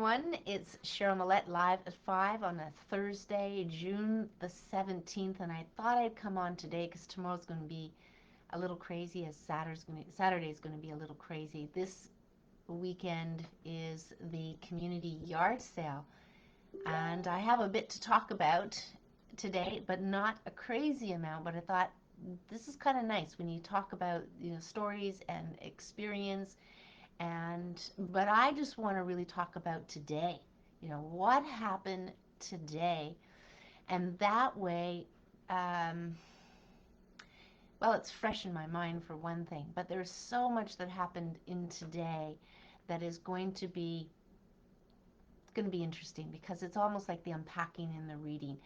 everyone. It's Cheryl Millett live at 5 on a Thursday, June the 17th, and I thought I'd come on today because tomorrow's going to be a little crazy, as Saturday is going to be a little crazy. This weekend is the community yard sale, and I have a bit to talk about today, but not a crazy amount. But I thought this is kind of nice when you talk about stories and experience, and but I just want to really talk about today. What happened today, and that way, um, well, it's fresh in my mind for one thing. But there's so much that happened in today that is going to be interesting because it's almost like the unpacking and the reading.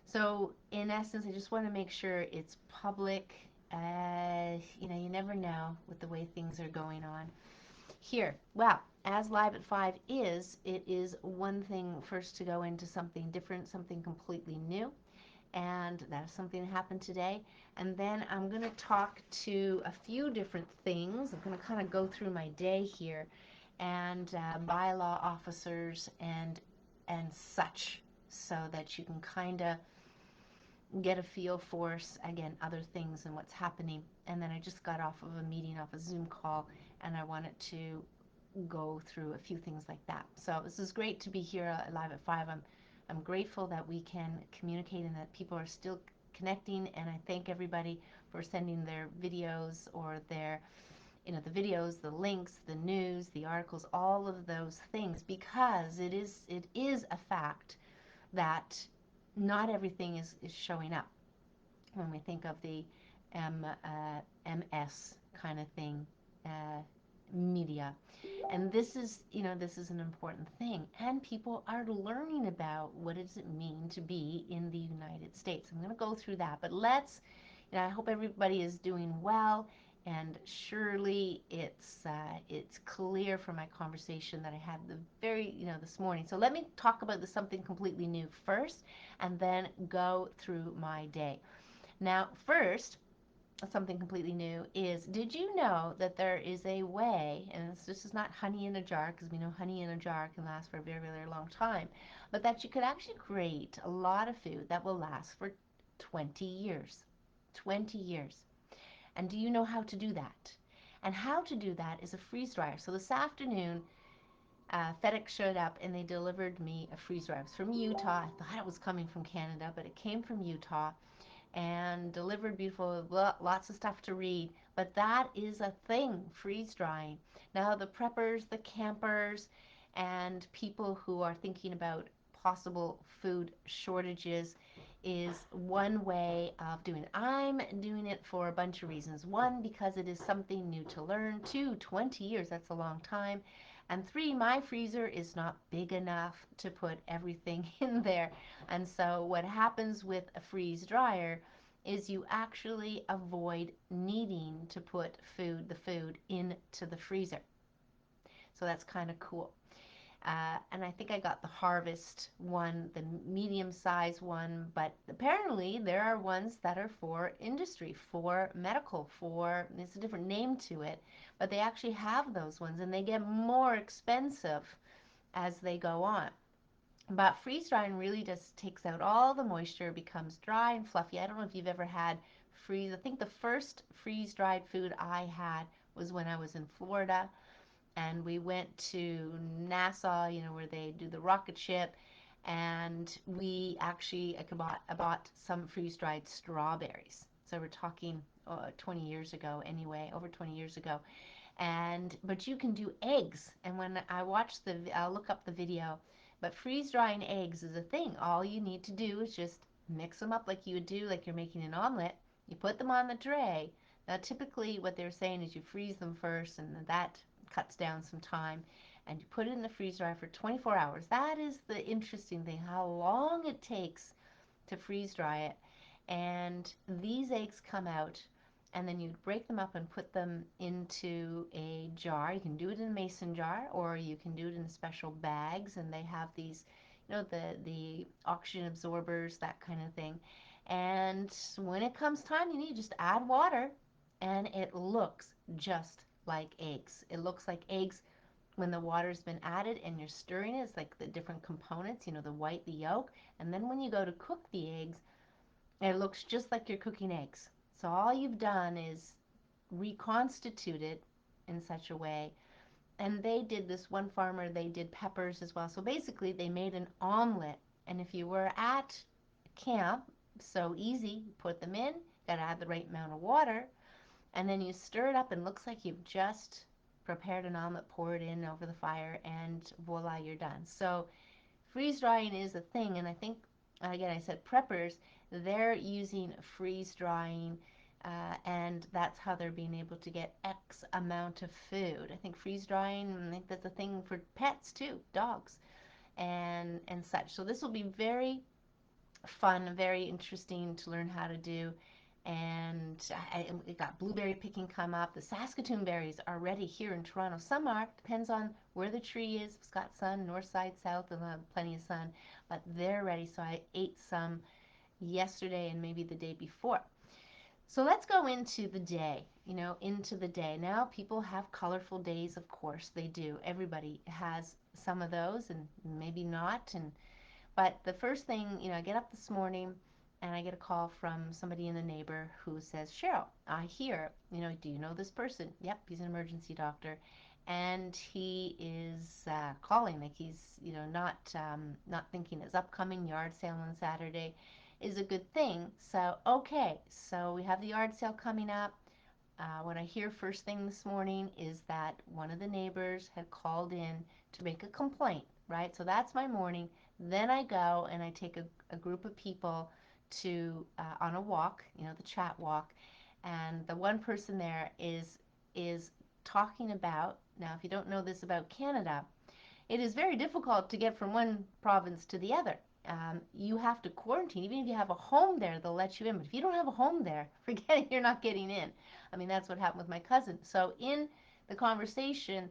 So in essence, I just want to make sure it's public. You never know with the way things are going on here. Well, as Live at 5 it is one thing first to go into something different, something completely new. And that's something that happened today. And then I'm going to talk to a few different things. I'm going to kind of go through my day here and bylaw officers and such, so that you can kind of get a feel for, again, other things and what's happening. And then I just got off of a meeting, off a Zoom call, and I wanted to go through a few things like that. So this is great to be here live at 5. I'm grateful that we can communicate and that people are still connecting, and I thank everybody for sending their videos or their the videos, the links, the news, the articles, all of those things, because it is a fact that not everything is showing up when we think of the MS kind of thing, uh, media. And this is an important thing. And people are learning about what does it mean to be in the United States. I'm going to go through that. But I hope everybody is doing well. And surely it's clear from my conversation that I had this morning. So let me talk about something completely new first, and then go through my day. Now, first, something completely new is, did you know that there is a way, and this is not honey in a jar, because we know honey in a jar can last for a very, very long time, but that you could actually create a lot of food that will last for 20 years. 20 years. And do you know how to do that? And how to do that is a freeze dryer. So this afternoon, FedEx showed up and they delivered me a freeze dryer. It was from Utah. I thought it was coming from Canada, but it came from Utah and delivered beautiful, lots of stuff to read. But that is a thing, freeze drying. Now the preppers, the campers, and people who are thinking about possible food shortages is one way of doing it. I'm doing it for a bunch of reasons. One, because it is something new to learn. Two, 20 years, that's a long time. And three, my freezer is not big enough to put everything in there. And so what happens with a freeze dryer is you actually avoid needing to put the food into the freezer. So that's kind of cool. And I think I got the harvest one, the medium size one, but apparently there are ones that are for industry, for medical, it's a different name to it, but they actually have those ones, and they get more expensive as they go on. But freeze drying really just takes out all the moisture, becomes dry and fluffy. I don't know if you've ever had I think the first freeze dried food I had was when I was in Florida, and we went to Nassau, where they do the rocket ship, and I bought some freeze-dried strawberries. So we're talking 20 years ago anyway, over 20 years ago. But you can do eggs, and when I'll look up the video, but freeze-drying eggs is a thing. All you need to do is just mix them up like you would do, like you're making an omelet. You put them on the tray. Now, typically what they're saying is you freeze them first, and that cuts down some time, and you put it in the freeze dryer for 24 hours. That is the interesting thing, how long it takes to freeze dry it. And these eggs come out, and then you break them up and put them into a jar. You can do it in a mason jar, or you can do it in special bags, and they have these, the oxygen absorbers, that kind of thing. And when it comes time, you just add water, and it looks just like eggs. It looks like eggs when the water's been added and you're stirring it. It's like the different components, the white, the yolk. And then when you go to cook the eggs, it looks just like you're cooking eggs. So all you've done is reconstitute it in such a way. And they did this one farmer, they did peppers as well. So basically, they made an omelet. And if you were at camp, so easy, put them in, got to add the right amount of water, and then you stir it up and it looks like you've just prepared an omelet, pour it in over the fire, and voila, you're done. So freeze drying is a thing, and I think, again, I said preppers, they're using freeze drying, and that's how they're being able to get X amount of food. I think freeze drying, I think that's a thing for pets too, dogs and such. So this will be very fun, very interesting to learn how to do. And we got blueberry picking come up. The Saskatoon berries are ready here in Toronto. Some are, depends on where the tree is. It's got sun, north side, south, and plenty of sun. But they're ready, so I ate some yesterday and maybe the day before. So let's go into the day, into the day. Now people have colorful days, of course they do. Everybody has some of those and maybe not. But the first thing, I get up this morning and I get a call from somebody in the Neighbour who says, Cheryl, I hear, do you know this person? Yep, he's an emergency doctor. And he is calling, like he's, not thinking his upcoming yard sale on Saturday is a good thing. So, okay, so we have the yard sale coming up. What I hear first thing this morning is that one of the neighbors had called in to make a complaint, right? So that's my morning. Then I go and I take a group of people to on a walk, the Chatwalk, and the one person there is talking about. Now, if you don't know this about Canada, it is very difficult to get from one province to the other. You have to quarantine. Even if you have a home there, they'll let you in. But if you don't have a home there, forget it, you're not getting in. I mean, that's what happened with my cousin. So in the conversation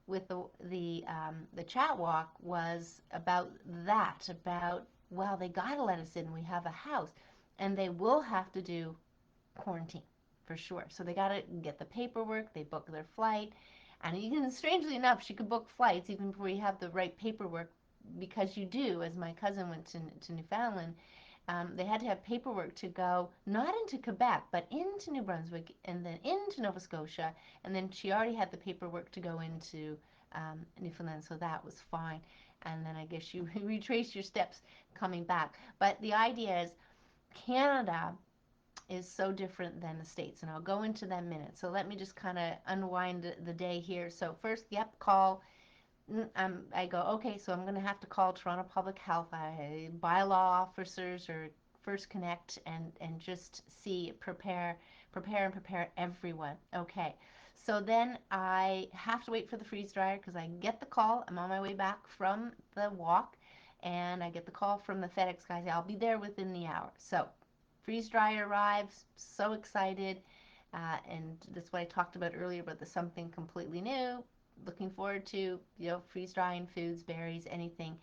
with the chat walk was about that, about, well, they got to let us in. We have a house. And they will have to do quarantine for sure. So they got to get the paperwork, they book their flight. And even strangely enough, she could book flights even before you have the right paperwork, because you do, as my cousin went to Newfoundland, they had to have paperwork to go not into Quebec, but into New Brunswick and then into Nova Scotia. And then she already had the paperwork to go into Newfoundland, so that was fine. And then I guess you retrace your steps coming back. But the idea is Canada is so different than the States, and I'll go into that in a minute. So let me just kind of unwind the day here. So first, yep, call. I go, okay, so I'm going to have to call Toronto Public Health, bylaw officers, or First Connect, and just see, prepare everyone. Okay, so then I have to wait for the freeze dryer because I get the call. I'm on my way back from the walk, and I get the call from the FedEx guy. I'll be there within the hour. So freeze dryer arrives, so excited. And that's what I talked about earlier about the something completely new. Looking forward to, freeze drying foods, berries, anything.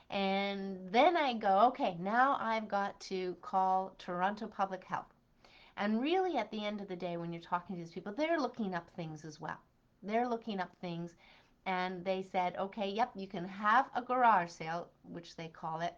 And then I go, okay, now I've got to call Toronto Public Health. And really, at the end of the day, when you're talking to these people, they're looking up things as well. They're looking up things. And they said, okay, yep, you can have a garage sale, which they call it.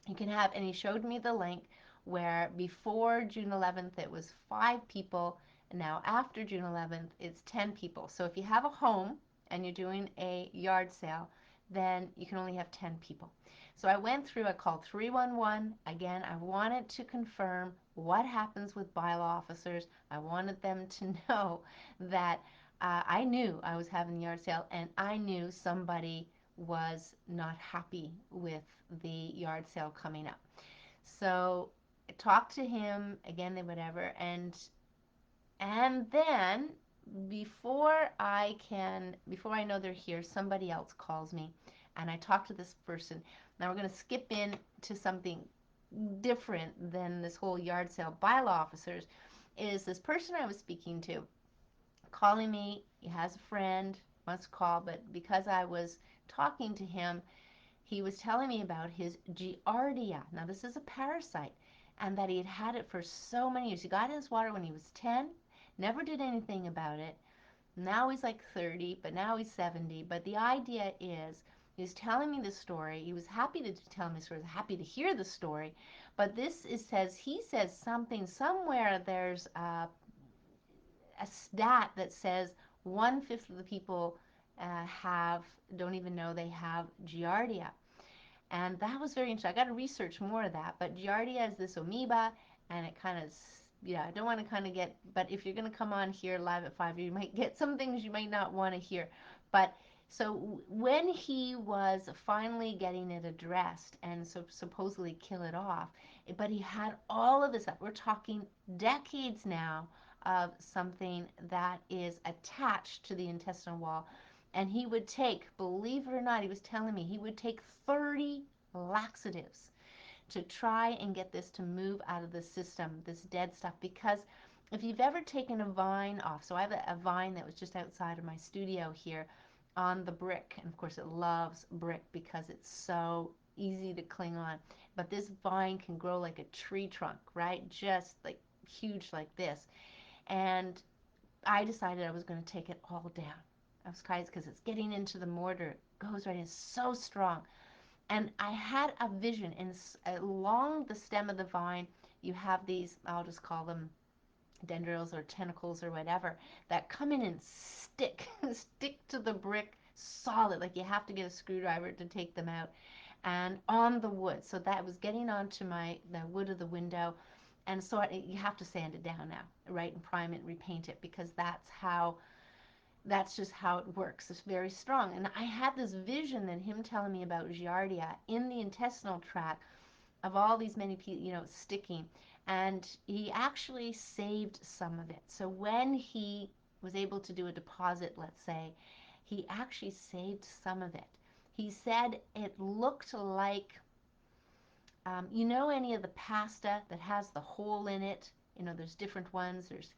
You can have, and he showed me the link where before June 11th it was 5 people, and now after June 11th it's 10 people. So if you have a home and you're doing a yard sale, then you can only have 10 people. So I went through, I called 311. Again, I wanted to confirm what happens with bylaw officers. I wanted them to know that I knew I was having the yard sale, and I knew somebody was not happy with the yard sale coming up. So I talked to him again, whatever, and then before I know they're here, somebody else calls me, and I talk to this person. Now we're going to skip in to something different than this whole yard sale bylaw officers. Is this person I was speaking to calling me? He has a friend, wants to call, but because I was talking to him, he was telling me about his giardia. Now, this is a parasite, and that he had it for so many years. He got in his water when he was 10, never did anything about it, Now he's like 30, but now he's 70. But the idea is, he was telling me the story. He was happy to tell me the story. He was happy to hear the story. But this is says he says something somewhere. There's a stat that says 1/5 of the people have don't even know they have giardia. And that was very interesting. I got to research more of that. But Giardia is this amoeba, and it kind of, yeah, I don't want to kind of get, but if you're going to come on here live at 5, you might get some things you might not want to hear. But so when he was finally getting it addressed and so supposedly kill it off, but he had all of this stuff. We're talking decades now of something that is attached to the intestinal wall. And he would take, believe it or not, he was telling me, he would take 30 laxatives to try and get this to move out of the system, this dead stuff. Because if you've ever taken a vine off, so I have a vine that was just outside of my studio here on the brick, and of course it loves brick because it's so easy to cling on. But this vine can grow like a tree trunk, right? Just like huge like this. And I decided I was going to take it all down. I was crazy because it's getting into the mortar. It goes right in, it's so strong. And I had a vision, and along the stem of the vine, you have these, I'll just call them dendrils or tentacles or whatever, that come in and stick, stick to the brick solid. Like you have to get a screwdriver to take them out. And on the wood. So that was getting onto the wood of the window. And so you have to sand it down now, right? And prime it, repaint it, because that's just how it works. It's very strong. And I had this vision that him telling me about giardia in the intestinal tract of all these many people, sticking. And he actually saved some of it. So when he was able to do a deposit, let's say, he actually saved some of it. He said it looked like, any of the pasta that has the hole in it. There's different ones. There's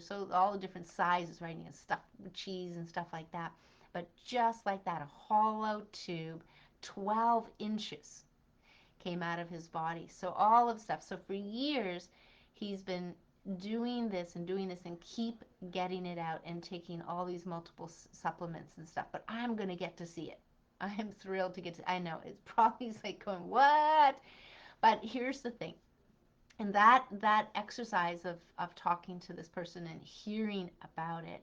so all the different sizes, right? Stuff with cheese and stuff like that. But just like that, a hollow tube, 12 inches came out of his body. So all of stuff. So for years, he's been doing this and keep getting it out and taking all these multiple supplements and stuff. But I'm going to get to see it. I am thrilled to get to, I know, it's probably like going, what? But here's the thing. And that exercise of talking to this person and hearing about it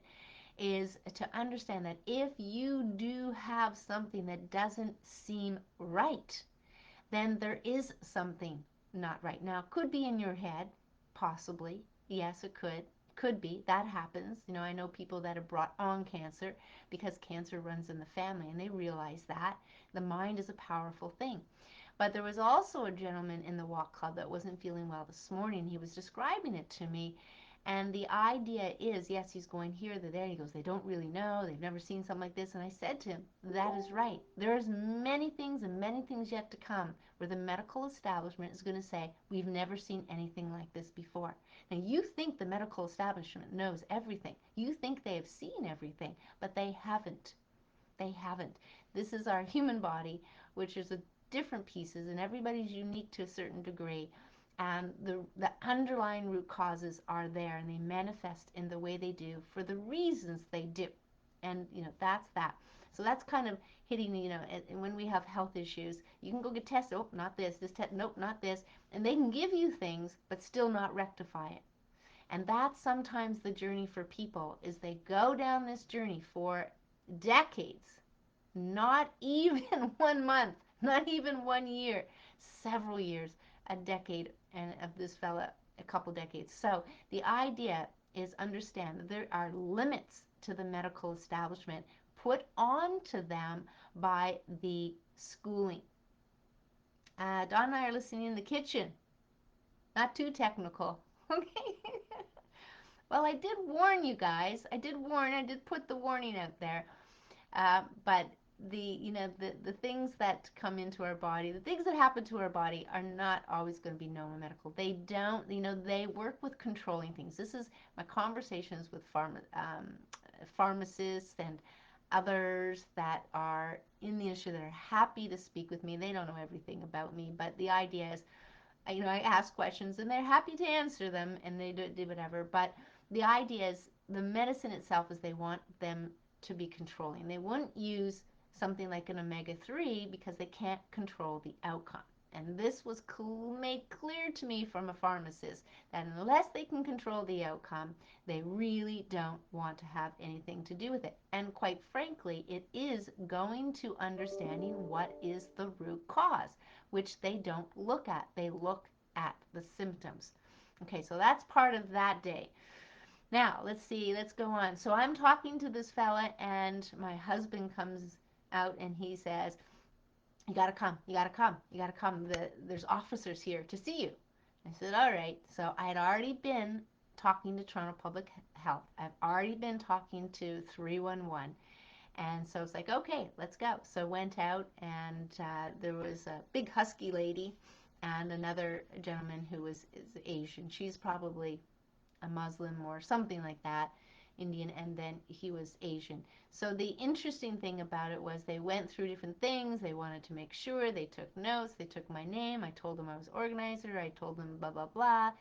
is to understand that if you do have something that doesn't seem right, then there is something not right. Now, it could be in your head, possibly. Yes, it could. Could be. That happens. I know people that have brought on cancer because cancer runs in the family, and they realize that. The mind is a powerful thing. But there was also a gentleman in the walk club that wasn't feeling well this morning. He was describing it to me. And the idea is, yes, he's going here, they're there. He goes, they don't really know. They've never seen something like this. And I said to him, that is right. There's many things and many things yet to come where the medical establishment is going to say, we've never seen anything like this before. Now, you think the medical establishment knows everything. You think they have seen everything, but they haven't. They haven't. This is our human body, which is a different pieces, and everybody's unique to a certain degree. And the underlying root causes are there, and they manifest in the way they do for the reasons they do. And that's that. So that's kind of hitting. And when we have health issues, you can go get tested. Oh, not this. This test. Nope, not this. And they can give you things, but still not rectify it. And that's sometimes the journey for people is they go down this journey for decades, not even 1 month, not even 1 year, several years, a decade, and of this fella, a couple decades. So the idea is understand that there are limits to the medical establishment put onto them by the schooling. Don and I are listening in the kitchen. Not too technical. Okay. Well, I did warn you guys. I did put the warning out there. But the things that come into our body, the things that happen to our body are not always going to be known in medical. They don't, they work with controlling things. This is my conversations with pharmacists and others that are in the industry that are happy to speak with me. They don't know everything about me, but the idea is, I ask questions and they're happy to answer them, and they do whatever. But the idea is the medicine itself is they want them to be controlling. They wouldn't use something like an omega-3 because they can't control the outcome. And this was made clear to me from a pharmacist that unless they can control the outcome, they really don't want to have anything to do with it. And quite frankly, it is going to understanding what is the root cause, which they don't look at. They look at the symptoms. Okay, so that's part of that day. Now, let's see, let's go on. So I'm talking to this fella, and my husband comes out and he says, you got to come, you got to come, you got to come. There's officers here to see you. I said, all right. So I had already been talking to Toronto Public Health. I've already been talking to 311. And so it's like, okay, let's go. So went out, and there was a big husky lady and another gentleman who is Asian. She's probably a Muslim or something like that, Indian, and then he was Asian. So the interesting thing about it was they went through different things. They wanted to make sure. They took notes. They took my name. I told them I was organizer. I told them blah, blah, blah.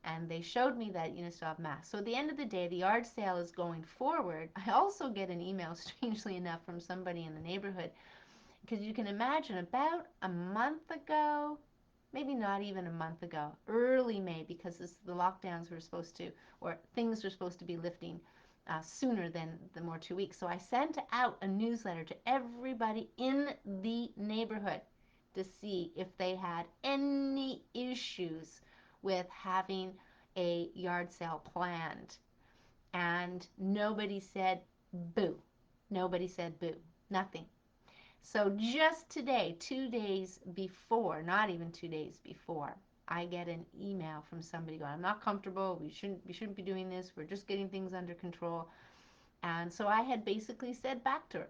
And they showed me that you still have masks. So at the end of the day, the yard sale is going forward. I also get an email, strangely enough, from somebody in the neighborhood, because you can imagine about a month ago, maybe not even a month ago, early May, because the lockdowns were supposed to, or things were supposed to be lifting sooner than the more 2 weeks. So I sent out a newsletter to everybody in the neighborhood to see if they had any issues with having a yard sale planned. And nobody said boo. Nobody said boo. Nothing. So just today, 2 days before, not even 2 days before, I get an email from somebody going, I'm not comfortable, we shouldn't be doing this, we're just getting things under control. And so I had basically said back to her,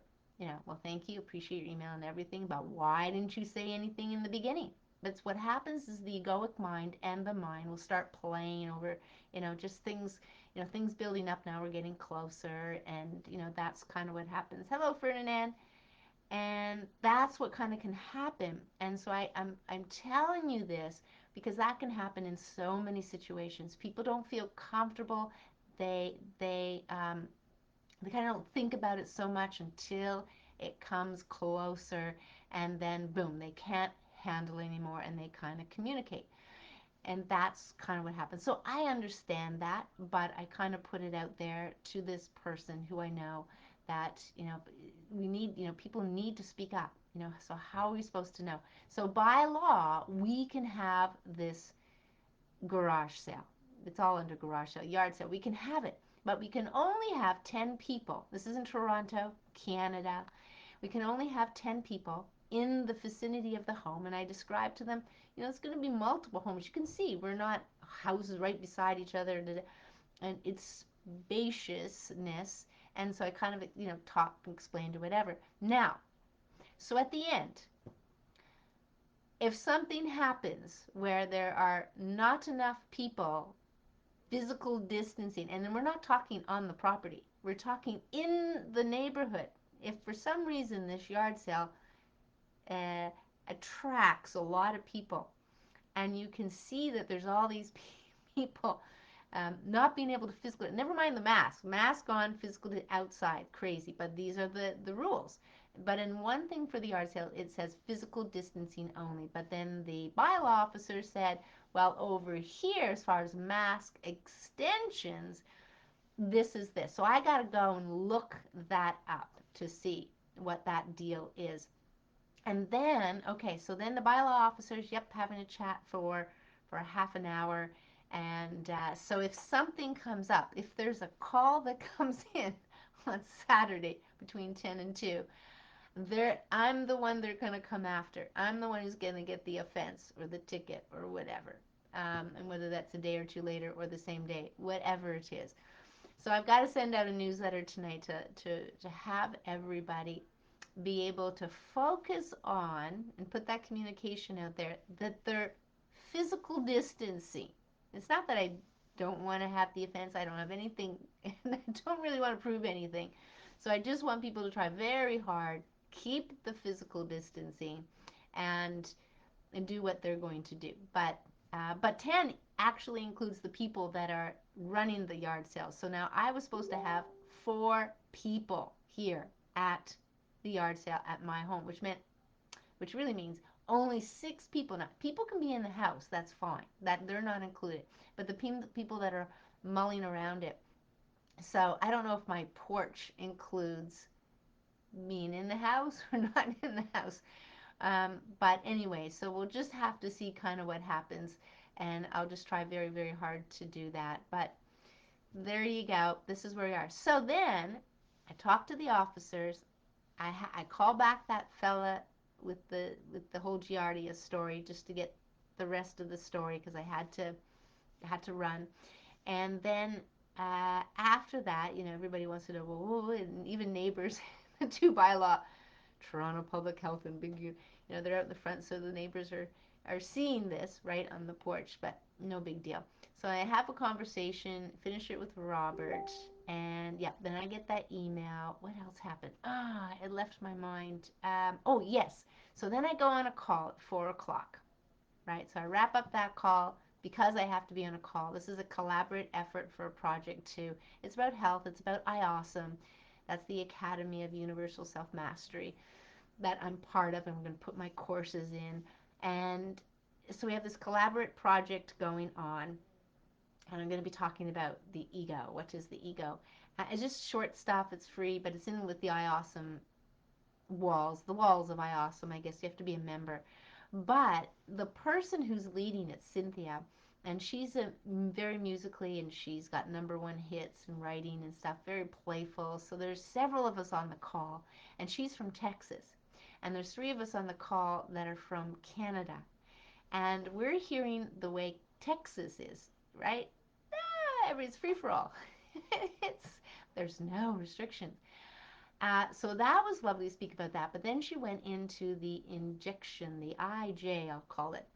well, thank you, appreciate your email and everything, but why didn't you say anything in the beginning? But what happens is the egoic mind and the mind will start playing over, just things, things building up. Now we're getting closer, and that's kind of what happens. Hello, Ferdinand. And that's what kind of can happen. And so I'm telling you this because that can happen in so many situations. People don't feel comfortable. They kind of don't think about it so much until it comes closer, and then boom, they can't handle it anymore, and they kind of communicate. And that's kind of what happens. So I understand that, but I kind of put it out there to this person who I know that, we need, people need to speak up, so how are we supposed to know? So by law, we can have this garage sale. It's all under garage sale, yard sale. We can have it, but we can only have 10 people. This is in Toronto, Canada. We can only have 10 people in the vicinity of the home, and I described to them, it's going to be multiple homes. You can see we're not houses right beside each other, and it's spaciousness. And so I kind of, talk and explained or whatever. Now, so at the end, if something happens where there are not enough people, physical distancing, and then we're not talking on the property, we're talking in the neighborhood. If for some reason this yard sale uh, attracts a lot of people, and you can see that there's all these people not being able to physically, never mind the mask on, physical to outside, crazy, but these are the rules. But in one thing for the yard sale, it says physical distancing only, but then the bylaw officer said, well, over here, as far as mask extensions, this is this. So I got to go and look that up to see what that deal is. And then, okay, so then the bylaw officers, yep, having a chat for a half an hour. And so if something comes up, if there's a call that comes in on Saturday between 10 and 2, I'm the one they're going to come after. I'm the one who's going to get the offense or the ticket or whatever. And whether that's a day or two later or the same day, whatever it is. So I've got to send out a newsletter tonight to have everybody be able to focus on and put that communication out there that they're physical distancing. It's not that I don't want to have the offense. I don't have anything, and I don't really want to prove anything. So I just want people to try very hard, keep the physical distancing, and do what they're going to do. But 10 actually includes the people that are running the yard sales. So now I was supposed to have 4 people here at the yard sale at my home, which really means only 6 people. Now, people can be in the house, that's fine. That they're not included. But the people that are mulling around it. So I don't know if my porch includes being in the house or not in the house. But anyway, so we'll just have to see kind of what happens. And I'll just try very, very hard to do that. But there you go. This is where we are. So then I talked to the officers. I call back that fella with the whole Giardia story just to get the rest of the story because I had to run. And then after that, everybody wants to know, well, and even neighbors, the two bylaw, Toronto Public Health and Big U, they're out in the front, so the neighbors are seeing this right on the porch, but no big deal. So I have a conversation, finish it with Robert, and yeah, then I get that email. What else happened? It left my mind. Oh yes. So then I go on a call at 4 o'clock, right? So I wrap up that call because I have to be on a call. This is a collaborative effort for a project too. It's about health. It's about IAWSOM. That's the Academy of Universal Self Mastery that I'm part of. I'm going to put my courses in. And so we have this collaborative project going on. And I'm going to be talking about the ego. What is the ego? It's just short stuff. It's free, but it's in with the IAWSOM the walls of IAWSOM. I guess you have to be a member. But the person who's leading it, Cynthia, and she's very musically, and she's got #1 hits and writing and stuff, very playful. So there's several of us on the call, and she's from Texas. And there's 3 of us on the call that are from Canada. And we're hearing the way Texas is, right? It's free for all. it's There's no restrictions. So that was lovely to speak about that. But then she went into the injection, the IJ, I'll call it.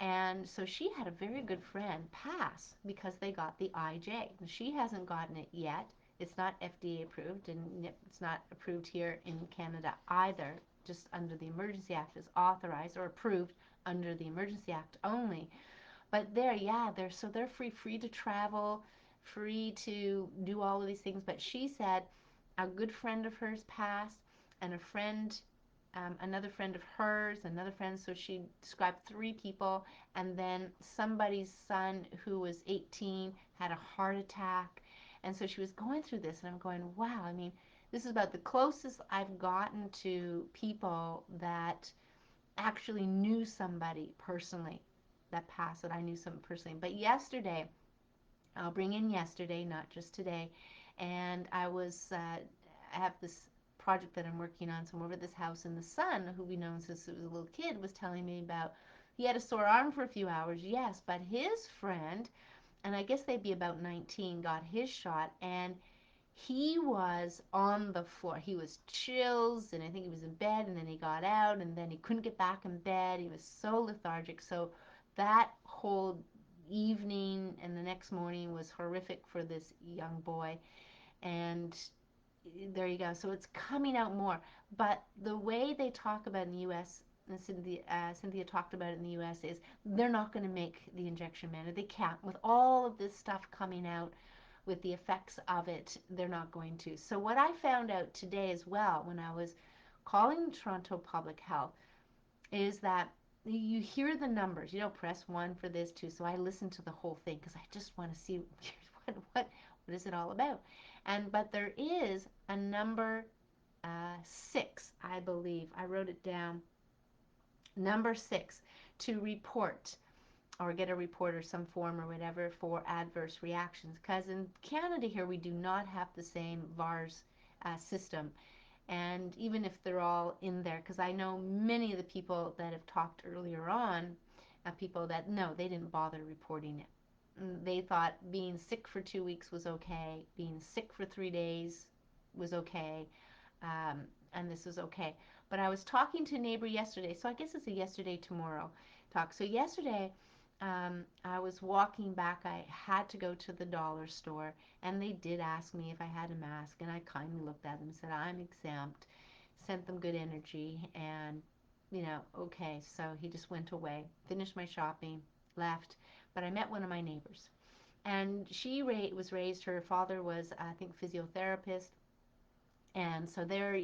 And so she had a very good friend pass because they got the IJ. She hasn't gotten it yet. It's not FDA approved, and it's not approved here in Canada either. Just under the Emergency Act is authorized or approved under the Emergency Act only. But they're free to travel, free to do all of these things. But she said a good friend of hers passed, and another friend of hers, another friend. So she described 3 people, and then somebody's son who was 18 had a heart attack, and so she was going through this, and I'm going, wow. I mean, this is about the closest I've gotten to people that actually knew somebody personally that passed, that I knew someone personally. But yesterday, I'll bring in yesterday, not just today, and I have this project that I'm working on. So I'm over at this house, and the son, who we known since he was a little kid, was telling me about he had a sore arm for a few hours, yes, but his friend, and I guess they'd be about 19, got his shot, and he was on the floor. He was chills, and I think he was in bed, and then he got out, and then he couldn't get back in bed. He was so lethargic. So that whole evening and the next morning was horrific for this young boy. And there you go. So it's coming out more. But the way they talk about in the U.S., and Cynthia talked about it in the U.S., is they're not going to make the injection mandatory. They can't. With all of this stuff coming out, with the effects of it, they're not going to. So what I found out today as well when I was calling Toronto Public Health is that you hear the numbers, press 1 for this too. So I listened to the whole thing because I just want to see what is it all about. But there is a number 6, I believe. I wrote it down. Number 6, to report or get a report or some form or whatever for adverse reactions. Because in Canada here, we do not have the same VARS system. And even if they're all in there, because I know many of the people that have talked earlier on, people that, no, they didn't bother reporting it. They thought being sick for 2 weeks was okay, being sick for 3 days was okay, and this is okay. But I was talking to a neighbor yesterday, so I guess it's a yesterday tomorrow talk. So yesterday, I was walking back. I had to go to the dollar store, and they did ask me if I had a mask, and I kindly looked at them and said, I'm exempt, sent them good energy, and, okay. So he just went away, finished my shopping, left. But I met one of my neighbors, and she was raised. Her father was, I think, physiotherapist, and so they're,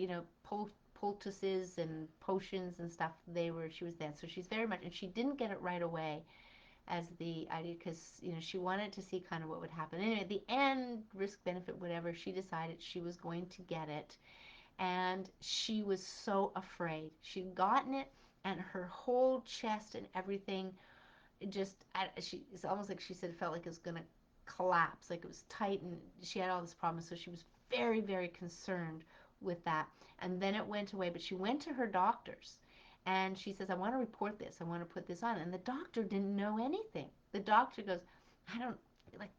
poultices and potions and stuff. She was there, so she's very much, and she didn't get it right away as the idea, because she wanted to see kind of what would happen. Anyway, at the end, risk benefit, whatever, she decided she was going to get it, and she was so afraid. She'd gotten it, and her whole chest and everything just, it's almost like she said it felt like it was going to collapse, like it was tight, and she had all this problem. So she was very, very concerned with that. And then it went away, but she went to her doctors, and she says, I want to report this, I want to put this on. And the doctor didn't know anything. The doctor goes, I don't, like,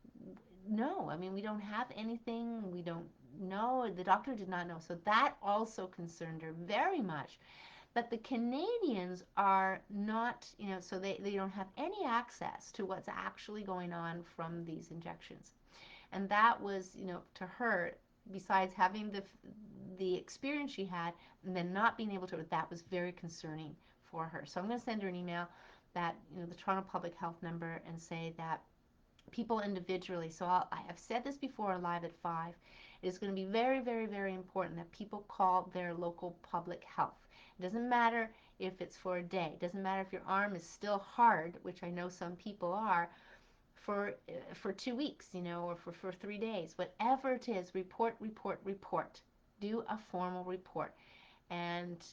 no, I mean, we don't have anything, we don't know. The doctor did not know. So that also concerned her very much. But the Canadians are not, so they don't have any access to what's actually going on from these injections. And that was, to her, besides having the experience she had, and then not being able to, that was very concerning for her. So I'm going to send her an email, that, the Toronto Public Health number, and say that people individually. So I have said this before live at 5. It is going to be very, very, very important that people call their local public health. It doesn't matter if it's for a day. It doesn't matter if your arm is still hard, which I know some people are, for 2 weeks, or for 3 days. Whatever it is, report, report, report. Do a formal report. And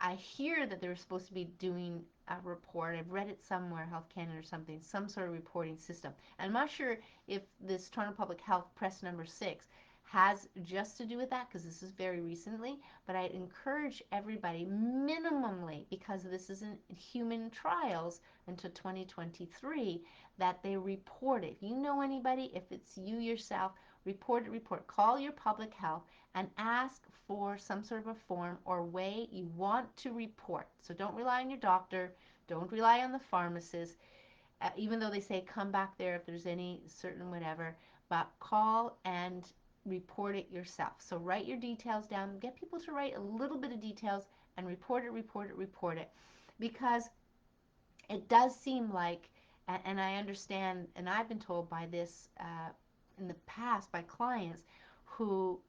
I hear that they're supposed to be doing a report. I've read it somewhere, Health Canada or something, some sort of reporting system. And I'm not sure if this Toronto Public Health Press number 6 has just to do with that, because this is very recently, but I encourage everybody minimally, because this isn't human trials until 2023, that they report it. If you know anybody, if it's you yourself, report it, report. Call your public health and ask for some sort of a form or way you want to report. So don't rely on your doctor, don't rely on the pharmacist, even though they say come back there if there's any certain whatever, but call and report it yourself. So write your details down, get people to write a little bit of details, and report it, report it, report it. Because it does seem like, and I understand, and I've been told by this in the past by clients who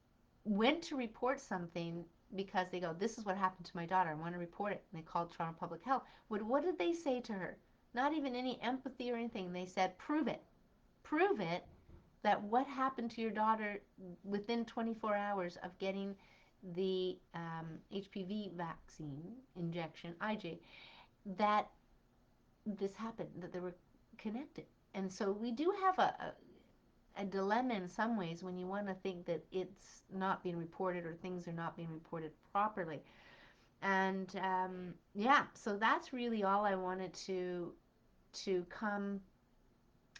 went to report something because they go, this is what happened to my daughter, I want to report it. And they called Toronto Public Health. What did they say to her? Not even any empathy or anything. They said, prove it. Prove it, that what happened to your daughter within 24 hours of getting the HPV vaccine injection, IG, that this happened, that they were connected. And so we do have a dilemma in some ways when you want to think that it's not being reported or things are not being reported properly. And yeah, so that's really all I wanted to come,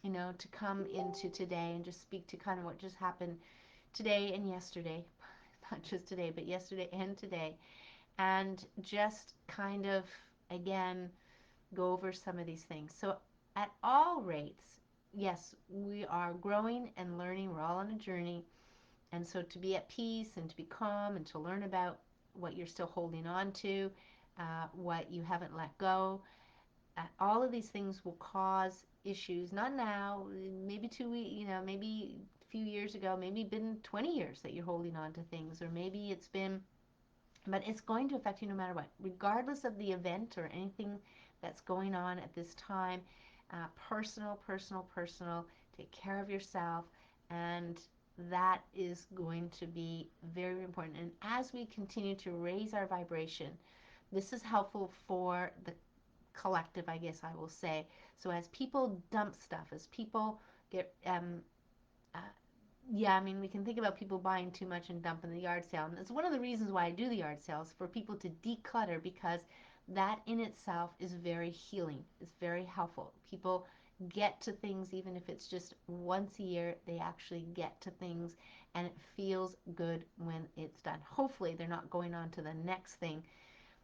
to come into today and just speak to kind of what just happened today and yesterday. Not just today, but yesterday and today. And just kind of, again, go over some of these things. So at all rates, yes, we are growing and learning. We're all on a journey. And so to be at peace and to be calm and to learn about what you're still holding on to, what you haven't let go, all of these things will cause issues. Not now, maybe 2 weeks, maybe a few years ago, maybe been 20 years that you're holding on to things, or maybe it's been, but it's going to affect you no matter what, regardless of the event or anything that's going on at this time. Personal, personal, personal. Take care of yourself, and that is going to be very important. And as we continue to raise our vibration, this is helpful for the collective, I guess I will say. So as people dump stuff, as people get uh, yeah, I mean, we can think about people buying too much and dumping the yard sale. And it's one of the reasons why I do the yard sales, for people to declutter, because that in itself is very healing. It's very helpful. People get to things, even if it's just once a year, they actually get to things, and it feels good when it's done. Hopefully, they're not going on to the next thing.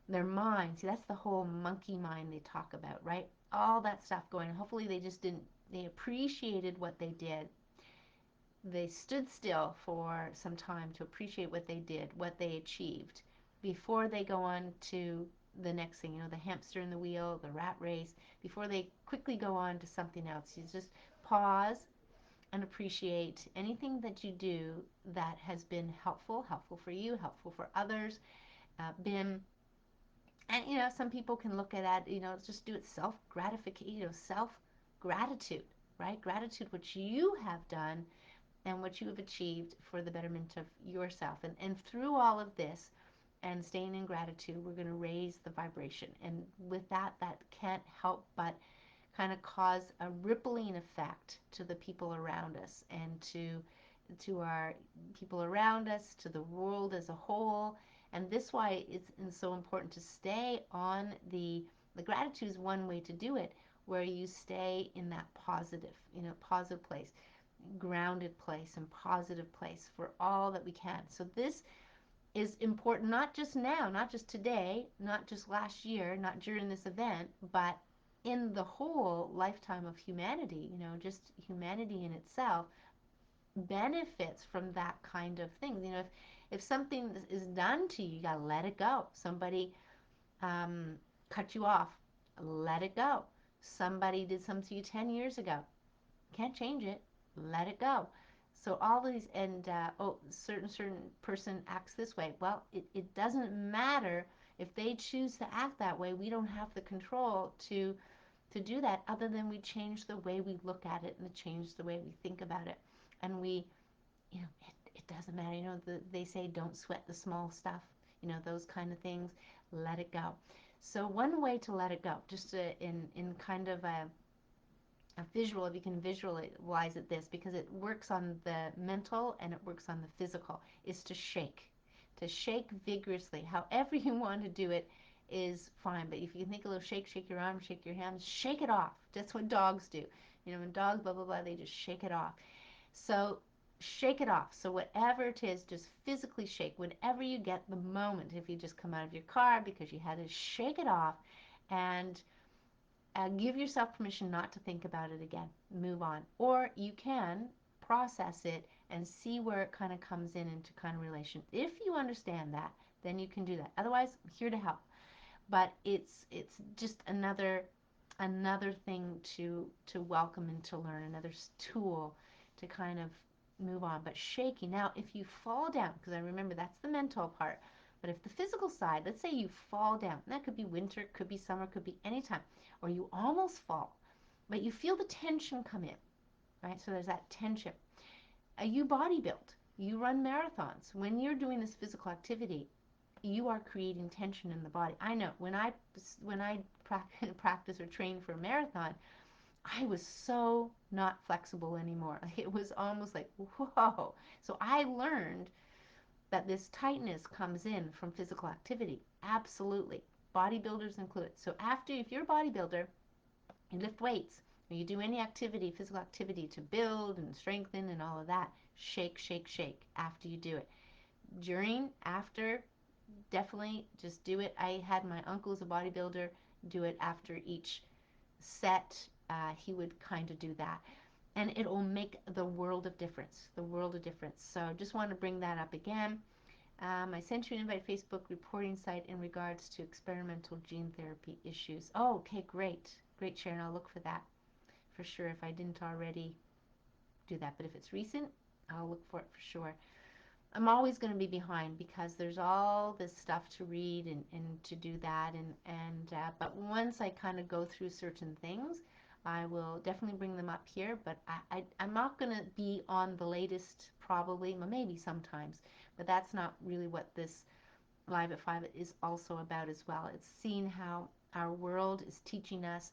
Their mind, see, that's the whole monkey mind they talk about, right? All that stuff going. Hopefully, they just didn't, they appreciated what they did, they stood still for some time to appreciate what they did, what they achieved, before they go on to the next thing, the hamster in the wheel, the rat race, before they quickly go on to something else. You just pause and appreciate anything that you do that has been helpful, helpful for you, helpful for others, been, and some people can look at that, just do it self gratification, self gratitude, right? Gratitude, what you have done and what you have achieved for the betterment of yourself. And through all of this and staying in gratitude, we're going to raise the vibration. And with that, that can't help but kind of cause a rippling effect to the people around us and to our people around us, to the world as a whole. And this why it's so important to stay on the gratitude is one way to do it, where you stay in that positive, positive place, grounded place and positive place for all that we can. So this is important, not just now, not just today, not just last year, not during this event, but in the whole lifetime of humanity. Just humanity in itself benefits from that kind of thing. If something is done to you, you gotta let it go. Somebody um, cut you off, let it go. Somebody did something to you 10 years ago, can't change it, let it go. So all these, and certain person acts this way. Well, it doesn't matter if they choose to act that way. We don't have the control to do that, other than we change the way we look at it and change the way we think about it. And we, it doesn't matter. They say don't sweat the small stuff. Those kind of things. Let it go. So one way to let it go, just in kind of a visual, if you can visualize it this, because it works on the mental and it works on the physical, is to shake vigorously. However you want to do it is fine, but if you can think a little shake your arm, shake your hands, shake it off. That's what dogs do. When dogs blah blah blah, they just shake it off. So shake it off. So whatever it is, just physically shake whenever you get the moment. If you just come out of your car because you had to shake it off, and give yourself permission not to think about it again. Move on. Or you can process it and see where it kind of comes in into kind of relation. If you understand that, then you can do that. Otherwise, I'm here to help. But it's just another thing to welcome and to learn, another tool to kind of move on. But shaking. Now, if you fall down, because I remember that's the mental part, but if the physical side, let's say you fall down, that could be winter, could be summer, could be anytime, or you almost fall, but you feel the tension come in, right? So there's that tension. You bodybuild, you run marathons. When you're doing this physical activity, you are creating tension in the body. I know when I practice or train for a marathon, I was so not flexible anymore. It was almost like, whoa. So I learned that this tightness comes in from physical activity. Absolutely. Bodybuilders included. So if you're a bodybuilder, you lift weights, or you do any activity, physical activity to build and strengthen and all of that, shake, shake, shake after you do it. During, after, definitely just do it. I had my uncle as a bodybuilder do it after each set. He would kind of do that. And it will make the world of difference, the world of difference. So just want to bring that up again. I sent you an invite Facebook reporting site in regards to experimental gene therapy issues. Oh, okay, great. Great, Sharon. I'll look for that for sure if I didn't already do that. But if it's recent, I'll look for it for sure. I'm always going to be behind because there's all this stuff to read and to do that. But once I kind of go through certain things, I will definitely bring them up here. But I'm not going to be on the latest probably, well, maybe sometimes. But that's not really what this Live at 5 is also about as well. It's seeing how our world is teaching us,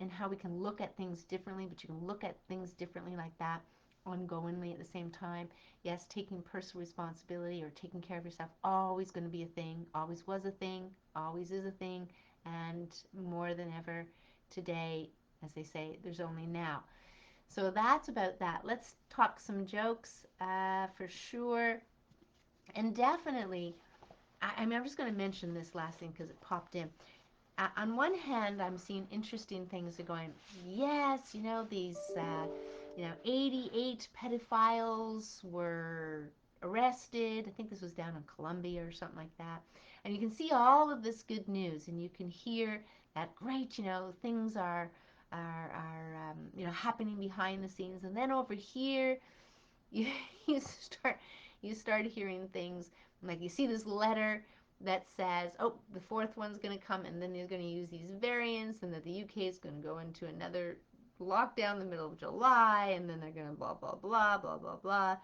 and how we can look at things differently, but you can look at things differently like that ongoingly at the same time. Yes, taking personal responsibility or taking care of yourself, always going to be a thing, always was a thing, always is a thing, and more than ever today, as they say, there's only now. So that's about that. Let's talk some jokes for sure. And definitely, I'm just going to mention this last thing because it popped in. On one hand, I'm seeing interesting things that are going, yes, these, 88 pedophiles were arrested. I think this was down in Colombia or something like that. And you can see all of this good news, and you can hear that great, things are happening behind the scenes. And then over here, you you start you start hearing things like you see this letter that says, oh, the fourth one's going to come, and then they're going to use these variants, and that the UK is going to go into another lockdown in the middle of July, and then they're going to blah blah blah blah blah blah,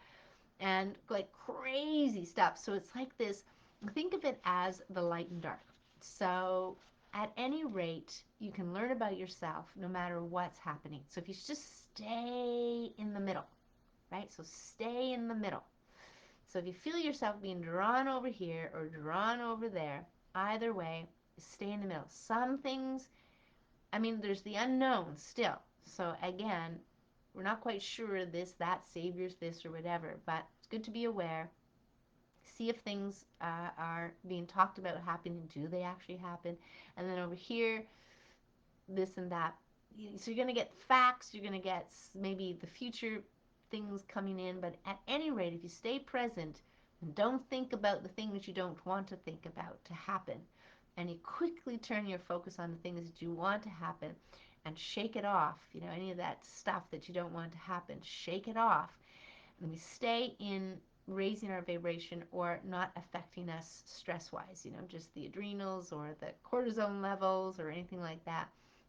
and like crazy stuff. So it's like this. Think of it as the light and dark. So at any rate, you can learn about yourself no matter what's happening. So if you just stay in the middle, right? So stay in the middle. So if you feel yourself being drawn over here or drawn over there, either way, stay in the middle. Some things, I mean, there's the unknown still. So again, we're not quite sure this, that, saviors this, or whatever, but it's good to be aware. See if things are being talked about happening. Do they actually happen? And then over here, this and that. So you're going to get facts, you're going to get maybe the future things coming in, but at any rate, if you stay present and don't think about the things you don't want to think about to happen, and you quickly turn your focus on the things that you want to happen and shake it off, any of that stuff that you don't want to happen, shake it off, and we stay in raising our vibration or not affecting us stress wise, just the adrenals or the cortisone levels or anything like that.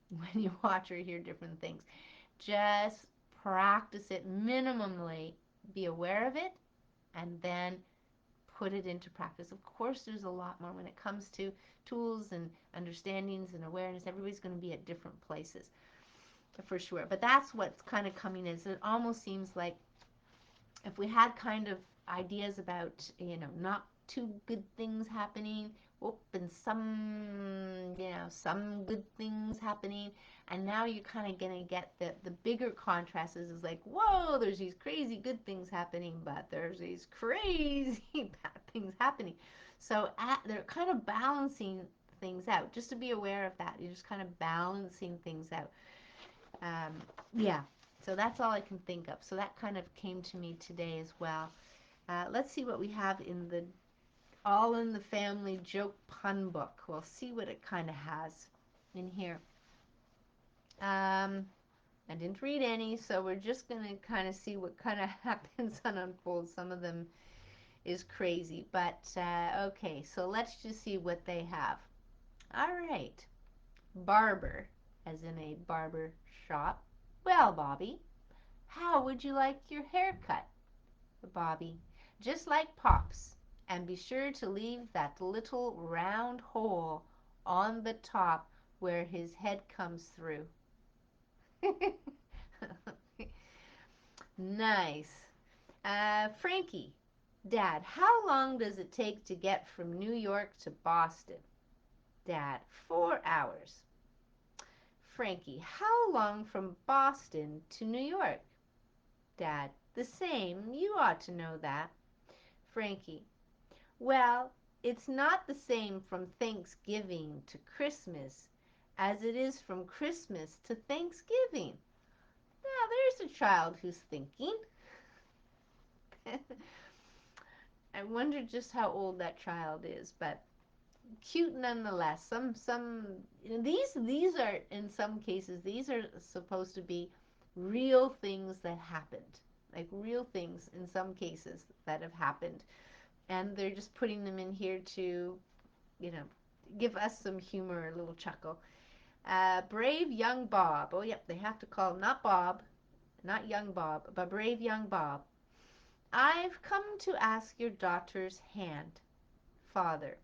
When you watch or hear different things, just practice it minimally, be aware of it, and then put it into practice. Of course, there's a lot more when it comes to tools and understandings and awareness. Everybody's going to be at different places for sure, but that's what's kind of coming in. So it almost seems like if we had kind of ideas about, not too good things happening, and some good things happening, and now you're kind of going to get the bigger contrasts is like, whoa, there's these crazy good things happening, but there's these crazy bad things happening. So they're kind of balancing things out. Just to be aware of that. You're just kind of balancing things out. Yeah, so that's all I can think of. So that kind of came to me today as well. Let's see what we have in the All in the Family Joke Pun Book. We'll see what it kind of has in here. I didn't read any, so we're just going to kind of see what kind of happens and unfolds. Some of them is crazy, but okay, so let's just see what they have. All right. Barber, as in a barber shop. Well, Bobby, how would you like your hair cut? Bobby, just like Pop's, and be sure to leave that little round hole on the top where his head comes through. Nice. Frankie, Dad, how long does it take to get from New York to Boston? Dad, 4 hours. Frankie, how long from Boston to New York? Dad, the same. You ought to know that. Frankie, well, it's not the same from Thanksgiving to Christmas as it is from Christmas to Thanksgiving. Now, there's a child who's thinking. I wonder just how old that child is, but cute nonetheless. These are, in some cases, these are supposed to be real things that happened, like real things in some cases that have happened, and they're just putting them in here to, you know, give us some humor, a little chuckle. Brave young Bob. Oh, yep, they have to call him not Bob, not young Bob, but brave young Bob. I've come to ask your daughter's hand, Father.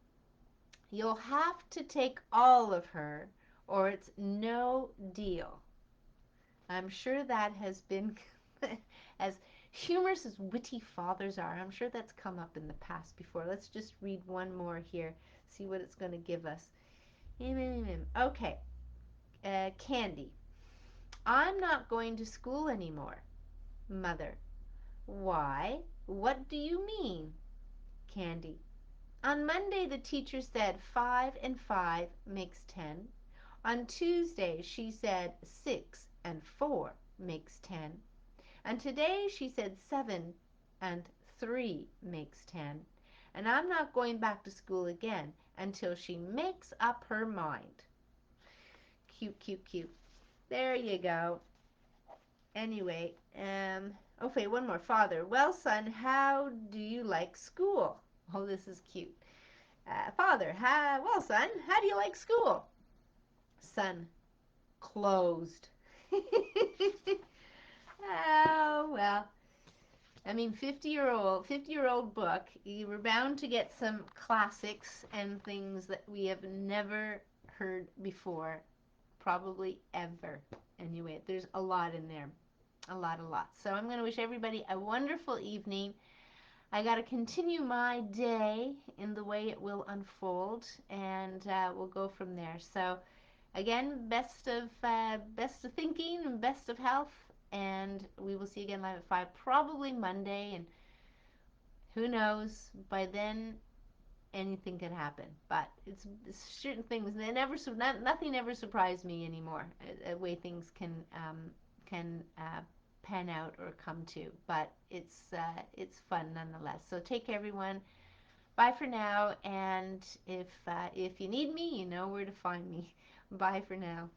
You'll have to take all of her, or it's no deal. I'm sure that has been, as humorous as witty fathers are, I'm sure that's come up in the past before. Let's just read one more here, see what it's going to give us. Okay, Candy. I'm not going to school anymore. Mother. Why? What do you mean? Candy. On Monday, the teacher said 5 and 5 makes 10. On Tuesday, she said 6 and 4 makes 10. And today she said 7 and 3 makes 10. and I'm not going back to school again until she makes up her mind. Cute, cute, cute. There you go. Anyway, okay, one more. Father, well, son, how do you like school? Oh, this is cute. Father, well, son, how do you like school? Son, closed. Oh, well. I mean, 50-year-old book, you were bound to get some classics and things that we have never heard before, probably ever. Anyway, there's a lot in there. A lot, a lot. So I'm going to wish everybody a wonderful evening. I got to continue my day in the way it will unfold, and we'll go from there. So again, best of thinking and best of health, and we will see you again live at 5, probably Monday, and who knows, by then anything can happen. But it's certain things. Nothing ever surprised me anymore. The way things can pan out or come to. But it's fun nonetheless. So take care, everyone. Bye for now. And if you need me, you know where to find me. Bye for now.